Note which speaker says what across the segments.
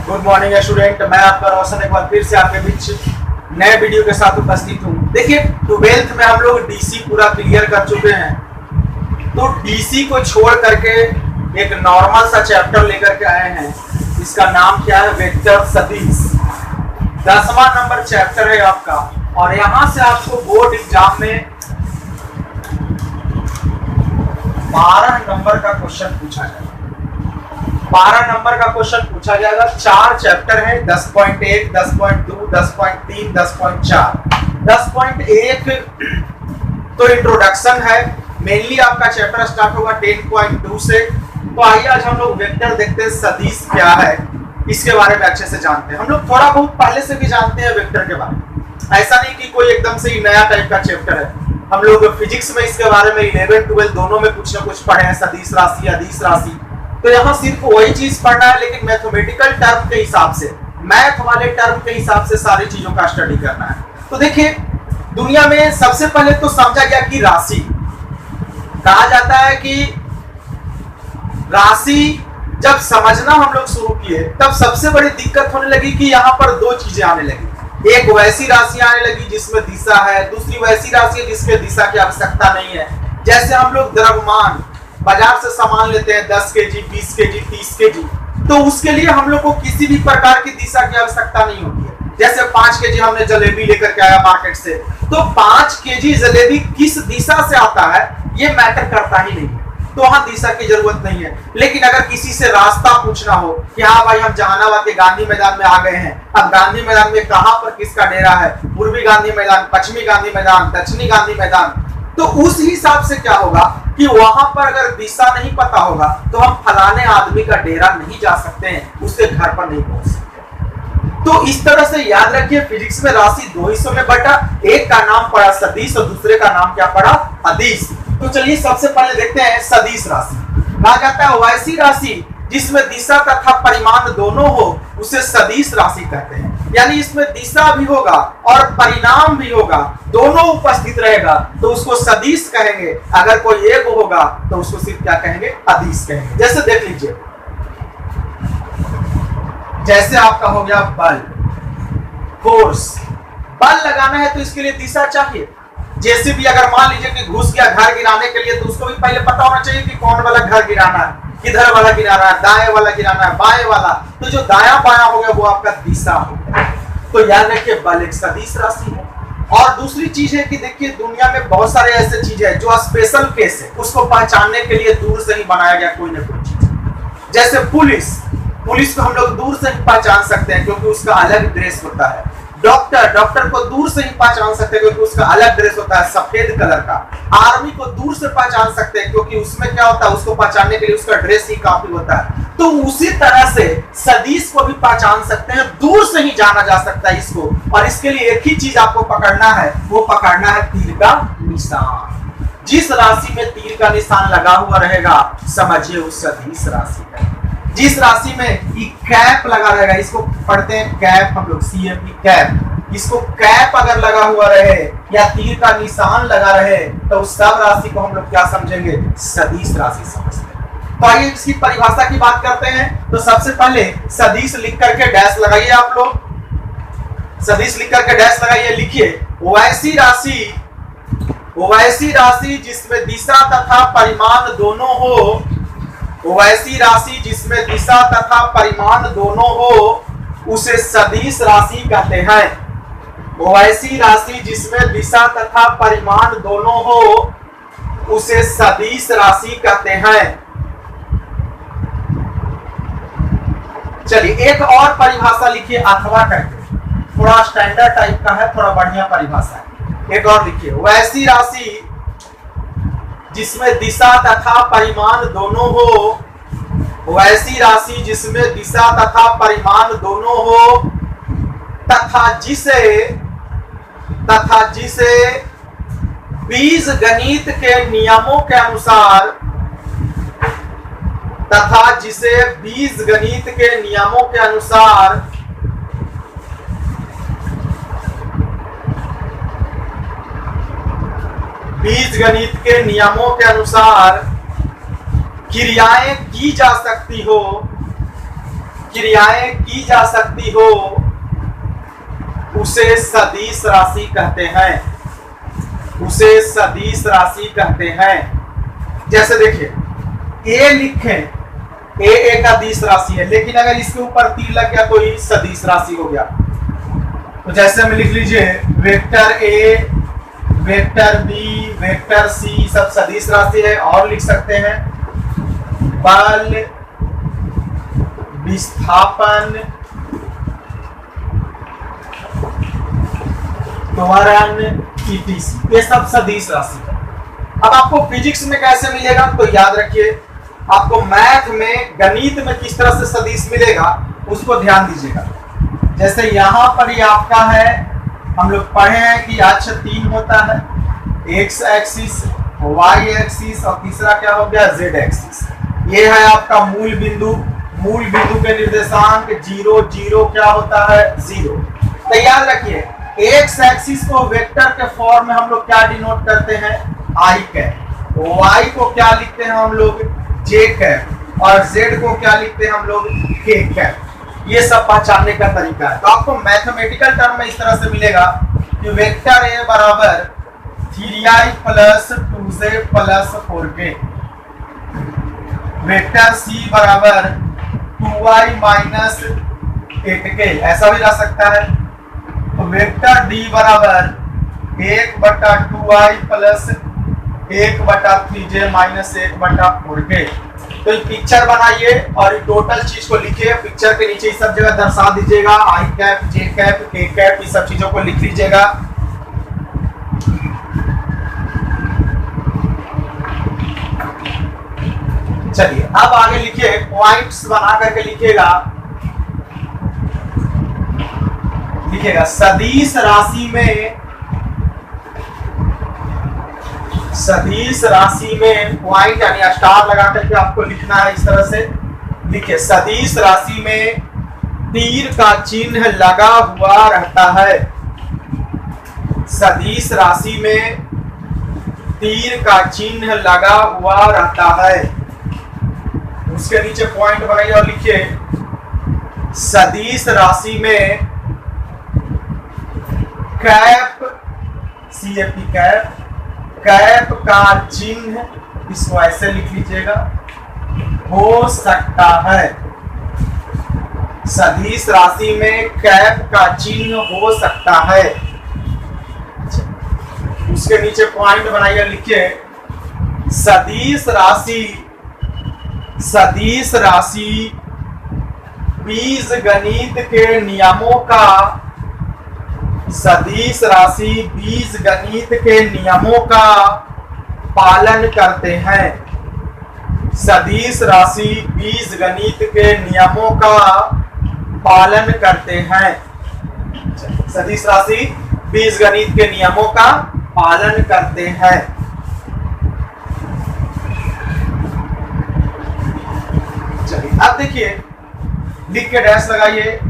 Speaker 1: Good morning student, मैं आपका रोशन एक बार फिर से आपके बीच नए वीडियो के साथ उपस्थित हूँ। देखिए 12th में हम लोग डीसी पूरा क्लियर कर चुके हैं, तो डीसी को छोड़ करके एक नॉर्मल सा चैप्टर लेकर के आए हैं। इसका नाम क्या है? वेक्टर सदिश। 10वां नंबर चैप्टर है आपका, और यहाँ से आपको बोर्ड एग्जाम में 12 नंबर का क्वेश्चन पूछा जाएगा। 12 नंबर का क्वेश्चन पूछा जाएगा। 4 चैप्टर है, 10.1, 10.2, 10.3, 10.4। 10.1 तो इंट्रोडक्शन है, मेनली आपका चैप्टर स्टार्ट होगा 10.2 से। तो आइए आज हम लोग वेक्टर देखते हैं, सदिश क्या है इसके बारे में अच्छे से जानते हैं। हम लोग थोड़ा बहुत पहले से भी जानते हैं वेक्टर के बारे में, ऐसा नहीं कि कोई एकदम से ही नया टाइप का चैप्टर है। हम लोग फिजिक्स में इसके बारे में 11, 12 दोनों में कुछ ना कुछ पढ़े हैं, सदिश राशि, अदिश राशि। तो यहाँ सिर्फ वही चीज पढ़ना है, लेकिन मैथमेटिकल टर्म के हिसाब से, मैथ वाले टर्म के हिसाब से सारी चीजों का स्टडी करना है। तो देखिए दुनिया में सबसे पहले तो समझा गया कि राशि कहा जाता है कि राशि जब समझना हम लोग शुरू किए तब सबसे बड़ी दिक्कत होने लगी कि यहाँ पर 2 चीजें आने लगी। एक वैसी राशि आने लगी जिसमें दिशा है, दूसरी वैसी राशि है जिसमें दिशा की आवश्यकता नहीं है। जैसे हम लोग द्रव्यमान बाजार से सामान लेते हैं 10 केजी, 20 केजी, 30 केजी, तो उसके लिए हम लोग को किसी भी प्रकार की दिशा की आवश्यकता नहीं होती है। जैसे 5 केजी हमने जलेबी लेकर के आया मार्केट से, तो 5 केजी जलेबी किस दिशा से आता है ये मैटर करता ही नहीं है, तो वहां दिशा की जरूरत नहीं है। लेकिन अगर किसी से रास्ता पूछना हो कि हाँ भाई हम जहानाबाद के गांधी मैदान में आ गए हैं, अब गांधी मैदान में कहां पर किसका डेरा है, पूर्वी गांधी मैदान, पश्चिमी गांधी मैदान, दक्षिणी गांधी मैदान, तो उस हिसाब से क्या होगा कि वहां पर अगर दिशा नहीं पता होगा तो हम फलाने आदमी का डेरा नहीं जा सकते हैं, उसके घर पर नहीं पहुंच सकते। तो इस तरह से याद रखिए, फिजिक्स में राशि 2 हिस्सों में बटा, एक का नाम पड़ा सदिश और दूसरे का नाम क्या पड़ा? अदिश। तो चलिए सबसे पहले देखते हैं सदिश राशि। कहा जाता है वैसी राशि जिसमें दिशा तथा परिमाण दोनों हो उसे सदिश राशि कहते हैं। यानी इसमें दिशा भी होगा और परिणाम भी होगा, दोनों उपस्थित रहेगा तो उसको सदिश कहेंगे। अगर कोई एक होगा तो उसको सिर्फ क्या कहेंगे? अदिश कहेंगे। जैसे देख लीजिए, जैसे आपका हो गया बल, फोर्स, बल लगाना है तो इसके लिए दिशा चाहिए। जैसे भी अगर मान लीजिए कि घुस गया घर गिराने के लिए, तो उसको भी पहले पता होना चाहिए कि कौन वाला घर गिराना है, किधर वाला गिराना है, दाएं वाला गिराना है, बाएं वाला। तो जो दाया बाया हो गया वो आपका दिशा हो गया। तो याद रखिए बल एक सदिश राशि है। और दूसरी चीज है कि देखिए दुनिया में बहुत सारे ऐसे चीजें हैं जो स्पेशल केस है, उसको पहचानने के लिए दूर से ही बनाया गया कोई ना कोई चीज। जैसे पुलिस को हम लोग दूर से ही पहचान सकते हैं क्योंकि उसका अलग ड्रेस होता है। डॉक्टर को दूर से ही पहचान सकते हैं क्योंकि उसका अलग ड्रेस होता है सफेद कलर का। आर्मी को दूर से पहचान सकते हैं क्योंकि उसमें क्या होता है, उसको पहचानने के लिए उसका ड्रेस ही काफी होता है। तो उसी तरह से सदिश को भी पहचान सकते हैं, दूर से ही जाना जा सकता है इसको। और इसके लिए एक ही चीज आपको पकड़ना है, वो पकड़ना है तीर का निशान। जिस राशि में तीर का निशान लगा हुआ रहेगा समझिए उस सदिश राशि है। जिस राशि में कैप लगा रहेगा, इसको पढ़ते हैं कैप हम लोग, CAP कैप, इसको कैप अगर लगा हुआ रहे या तीर का निशान लगा रहे तो उस सब राशि को हम लोग क्या समझेंगे? सदिश राशि समझते हैं। तो आइए इसकी परिभाषा की बात करते हैं। तो सबसे पहले सदिश लिख करके डैश लगाइए, आप लोग सदिश लिख करके डैश लगाइए। लिखिए वैसी राशि जिसमें दिशा तथा परिमाण दोनों हो, वैसी राशि जिसमें दिशा तथा परिमाण दोनों हो उसे सदिश राशि कहते हैं। वैसी राशि जिसमें दिशा तथा परिमाण दोनों हो उसे सदिश राशि कहते हैं। चलिए एक और परिभाषा लिखिए अथवा करके, थोड़ा स्टैंडर्ड टाइप का है, थोड़ा बढ़िया परिभाषा है। एक और लिखिए वैसी राशि जिसमें दिशा तथा परिमाण दोनों हो, वैसी राशि जिसमें दिशा तथा परिमाण दोनों हो तथा जिसे बीज गणित के नियमों के अनुसार बीजगणित के नियमों के अनुसार क्रियाएं की जा सकती हो क्रियाएं की जा सकती हो उसे सदिश राशि कहते हैं, उसे सदिश राशि कहते हैं। जैसे देखिए ए लिखें, ए एक सदिश राशि है, लेकिन अगर इसके ऊपर तीर लग गया तो ये सदिश राशि हो गया। तो जैसे हम लिख लीजिए vector A, vector B, vector C सब सदिश राशि है। और लिख सकते हैं बल, विस्थापन, त्वरण, ईटीसी, ये सब सदिश राशि है। अब आपको फिजिक्स में कैसे मिलेगा तो याद रखिए, आपको मैथ में, गणित में किस तरह से सदिश मिलेगा उसको ध्यान दीजिएगा। जैसे यहाँ पर ये आपका है, हम लोग पढ़े हैं कि अक्ष 3 होता है, एक्स एक्सिस, वाई एक्सिस और तीसरा क्या हो गया जेड एक्सिस। ये है आपका मूल बिंदु, मूल बिंदु के निर्देशांक 0 0 क्या होता है 0। तो याद रखिए एक्स एक्सिस को वेक्टर के फॉर्म में हम लोग क्या डिनोट करते हैं आई कैप, वाई को क्या लिखते हैं हम लोग जे कैप और जेड को क्या लिखते हैं हम लोग के कैप। ये सब पहचानने का तरीका है। तो आपको मैथमेटिकल टर्म में इस तरह से मिलेगा कि वेक्टर ए बराबर 3i plus 2z plus 4k, vector C बराबर 2i माइनस 8k, ऐसा भी रह सकता है। तो वेक्टर डी बराबर 1/2i plus 1/3j minus 1/4k। तो पिक्चर बनाइए और टोटल चीज को लिखिए, पिक्चर के नीचे सब जगह दर्शा दीजिएगा, आई कैप, जे कैप, के कैप, ये सब चीजों को लिख लीजिएगा। चलिए अब आगे लिखिए, पॉइंट्स बना करके लिखिएगा, लिखिएगा सदिश राशि में, सदिश राशि में पॉइंट यानी स्टार लगा करके आपको लिखना है। इस तरह से लिखिए, सदिश राशि में तीर का चिन्ह लगा हुआ रहता है, सदिश राशि में तीर का चिन्ह लगा हुआ रहता है। उसके नीचे पॉइंट बनाइए और लिखिए सदिश राशि में कैप, CAP कैप, कैप का चिन्ह, इसको ऐसे लिख लीजिएगा, हो सकता है। सदिश राशि में कैप का चिन्ह हो सकता है। उसके नीचे पॉइंट बनाइए, लिखिए सदिश राशि, सदिश राशि बीजगणित के नियमों का, सदिश राशि बीजगणित के नियमों का पालन करते हैं, सदिश राशि बीजगणित के नियमों का पालन करते हैं। सदिश राशि बीजगणित के नियमों का पालन करते हैं। चलिए अब देखिए, लिख के डैश लगाइए,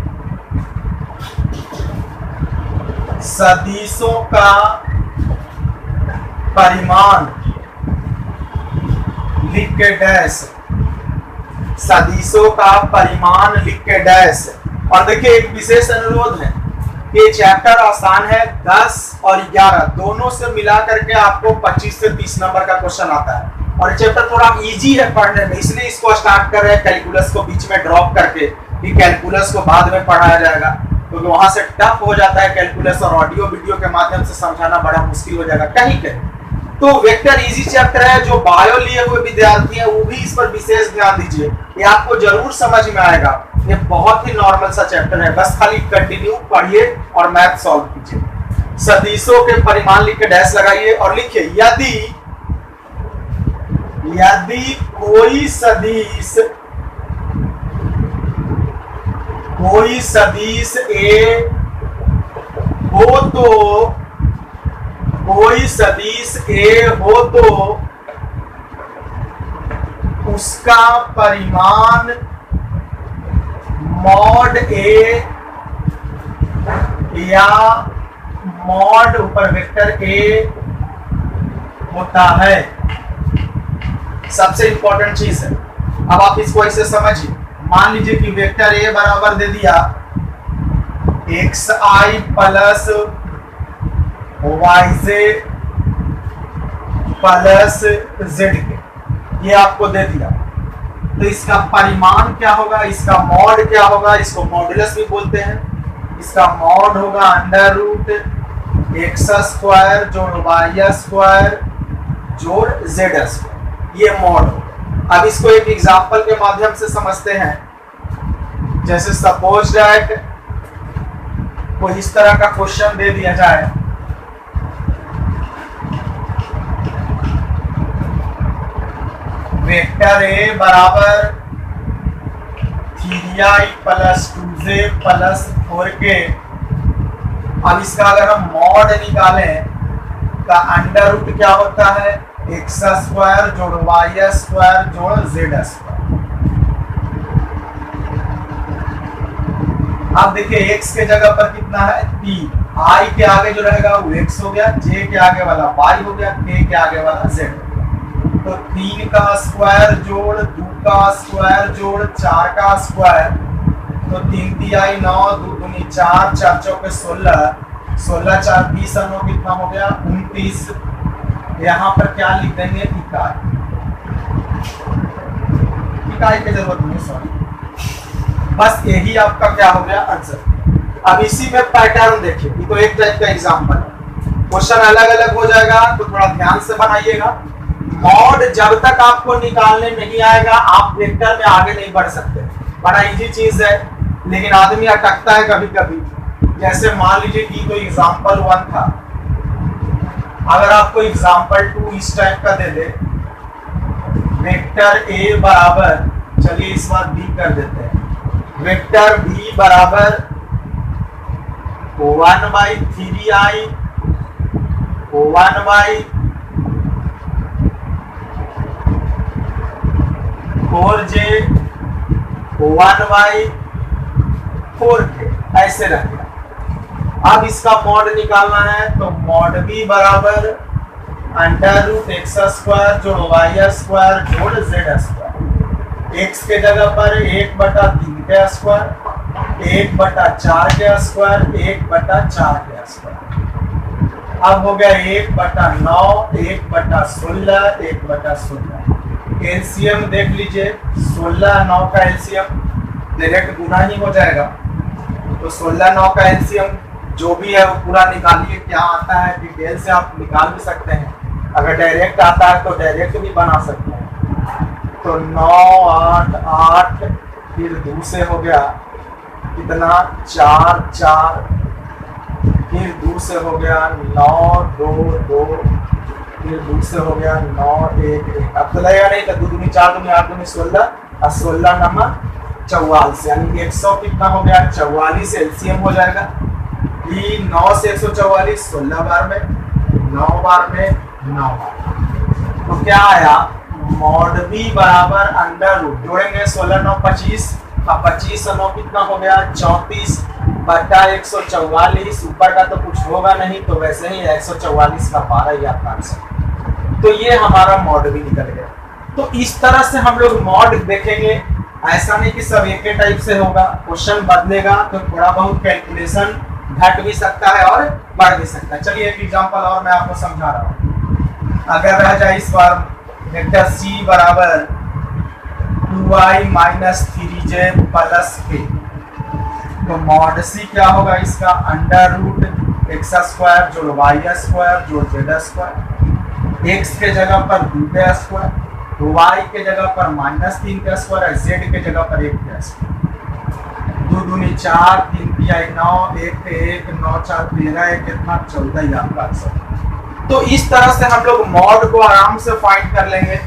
Speaker 1: सदिशों का परिमाण, लिख के डैश, सदिशों का परिमाण लिख के डैश। और देखिए एक विशेष अनुरोध है, ये चैप्टर आसान है, 10 और 11 दोनों से मिला करके आपको 25 से 30 नंबर का क्वेश्चन आता है। और ये चैप्टर थोड़ा इजी है पढ़ने में, इसलिए इसको स्टार्ट कर रहे हैं कैलकुलस को बीच में ड्रॉप करके, कि कैलकुलस को बाद में पढ़ाया जाएगा, क्योंकि वहां से टफ हो जाता है कैलकुलस और ऑडियो वीडियो के माध्यम से समझाना बड़ा मुश्किल हो जाएगा कहीं कहीं। तो वेक्टर इजी चैप्टर है, जो बायो लिए हुए विद्यार्थी हैं वो भी इस पर विशेष ध्यान दीजिए, ये आपको जरूर समझ में आएगा। ये बहुत ही नॉर्मल सा चैप्टर है, बस खाली कंटिन्यू पढ़िए और मैथ सॉल्व कीजिए। सदिशों के परिमाण लिख के डैश लगाइए और लिखिए यदि, यदि कोई सदिश, कोई सदिश ए हो तो, कोई सदिश ए हो तो उसका परिमाण मॉड ए या मॉड ऊपर वेक्टर ए होता है। सबसे इंपॉर्टेंट चीज है, अब आप इसको ऐसे समझिए, मान लीजिए कि वेक्टर ए बराबर दे दिया xi plus yj plus z के, ये आपको दे दिया। तो इसका परिमाण क्या होगा, इसका मॉड क्या होगा, इसको मॉडुलस भी बोलते हैं। इसका मॉड होगा अंडर रूट एक्स स्क्वायर जोड़ वाई स्क्वायर जोड़ जेड स्क्वायर, ये मॉड होगा। अब इसको एक एग्जांपल के माध्यम से समझते हैं। जैसे सपोज दैट कोई इस तरह का क्वेश्चन दे दिया जाए, वेक्टर ए बराबर 3i plus 2j plus 4k। अब इसका अगर हम मॉड निकालें तो अंडर रूट क्या होता है, एक्स स्क्वायर जोड़ वाई स्क्वायर जोड़ जेड स्क्वायर। अब देखिए x के जगह पर कितना है 3, i के आगे जो रहेगा वो x हो गया, j के आगे वाला y हो गया, k के आगे वाला z हो गया। तो 3 का स्क्वायर जोड़ 2 का स्क्वायर जोड़ 4 का स्क्वायर, तो 3 तिहाई 9, 2 दूनी 4, 4 चौके 16, 16 4 20 9 कितना हो गया 29। यहाँ पर क्या लिख देंगे इकाई, इकाई की जरूरत नहीं, सॉरी, बस यही आपका क्या हो गया आंसर। अब इसी में पैटर्न देखिए, ये तो एक टाइप का एग्जांपल है, क्वेश्चन अलग अलग हो जाएगा तो थोड़ा ध्यान से बनाइएगा। मॉड जब तक आपको निकालने नहीं आएगा आप वेक्टर में आगे नहीं बढ़ सकते, बड़ा इजी चीज है, लेकिन आदमी अटकता है कभी कभी। जैसे मान लीजिए कि कोई एग्जांपल 1 था, अगर आपको एग्जांपल 2 इस टाइप का दे दे, वेक्टर ए बराबर, चलिए इस बार बी कर देते हैं, वेक्टर बी बराबर 1/3i 1/4j 1/4k ऐसे रहेगा। अब इसका मॉड निकालना है तो मॉड बी बराबर अंडर रूट एक्स स्क्वायर जोड़ वाई स्क्वायर जोड़ जेड स्क्वायर। एक्स के जगह पर 1/3 के स्क्वायर, 1/4 के स्क्वायर, 1/4 के स्क्वायर। अब हो गया 1/9, 1/16, 1/16। एलसीएम देख लीजिए, 16 9 का एलसीएम डायरेक्ट गुना ही हो जाएगा, तो 16 9 का एलसीएम जो भी है वो पूरा निकालिए। क्या आता है डिटेल से आप निकाल भी सकते हैं, अगर डायरेक्ट आता है तो डायरेक्ट भी बना सकते हैं। तो 9 8 8 फिर 2 से हो गया कितना 4 4, फिर 2 से हो गया 9 2 2, फिर 2 से हो गया 9 1 1। अब तो लगेगा नहीं तो 2 दूनी 4 दूनी 8 दूनी 16 और 16 नंबर 44, यानी 100 कितना हो गया 44 एलसीएम हो जाएगा। 9 से 144 16 बार में, 9 बार में 9 बार। तो क्या आया मॉड बी बराबर अंडर रूट, जोड़ेंगे 16 9 25, अब 25 9 कितना हो गया 34 बटा 144। ऊपर का तो कुछ होगा नहीं, तो वैसे ही 144 का 12 ही आपका आंसर। तो ये हमारा मॉड भी निकल गया। तो इस तरह से हम लोग मॉड देखेंगे, ऐसा नहीं कि सब एक ही टाइप से होगा, क्वेश्चन बदलेगा तो थोड़ा बहुत कैलकुलेशन घट भी सकता है और बढ़ भी सकता है। चलिए एक एग्जांपल और मैं आपको समझा रहा हूँ। अगर रह जाए इस बार वेक्टर सी बराबर 2i minus 3j plus k, तो मॉड सी क्या होगा इसका अंडर रूट एक्स स्क्वायर जोड़ वाई स्क्वायर जोड़ जेड स्क्वायर। एक्स के जगह पर 2 का स्क्वायर, वाई के जगह पर -3 का स्क्वायर, जेड के जगह पर 1 का स्क्वायर। 2 दूनी 4, 3 तिहाई 9, 1 1 9 4 13, 1 कितना 14 ही आपका आंसर। तो इस तरह से हम लोग मॉड को आराम से फाइंड कर लेंगे।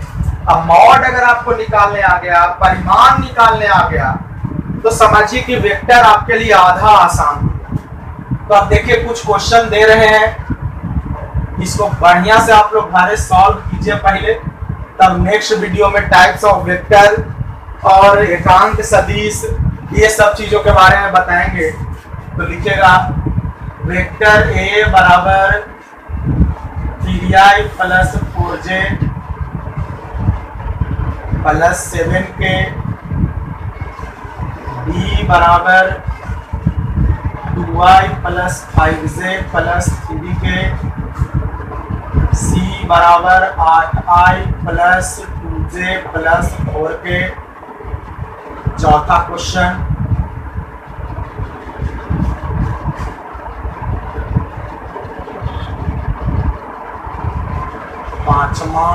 Speaker 1: अब मॉड अगर आपको निकालने आ गया, परिमाण निकालने आ गया, तो समझिए कि वेक्टर आपके लिए आधा आसान। तो अब देखिए कुछ क्वेश्चन दे रहे हैं, इसको बढ़िया से आप लोग घरे सॉल्व कीजिए पहले, तब नेक्स्ट वीडियो में टाइप्स ऑफ वेक्टर और एकांक सदिश ये सब चीजों के बारे में बताएंगे। तो लिखिएगा वेक्टर ए बराबर 3i plus 4j plus 7k b बराबर 2y plus 5z plus 3k, c बराबर 8i plus 2j plus 4k। चौथा क्वेश्चन, पांचवा,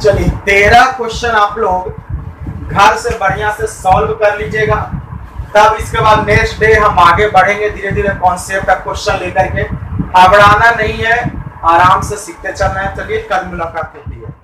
Speaker 1: चलिए 13 क्वेश्चन आप लोग घर से बढ़िया से सॉल्व कर लीजिएगा। तब इसके बाद नेक्स्ट डे हम आगे बढ़ेंगे धीरे धीरे कॉन्सेप्ट का क्वेश्चन लेकर के। घबराना नहीं है, आराम से सीखते चलना है। चलिए कल मुलाकात होती है।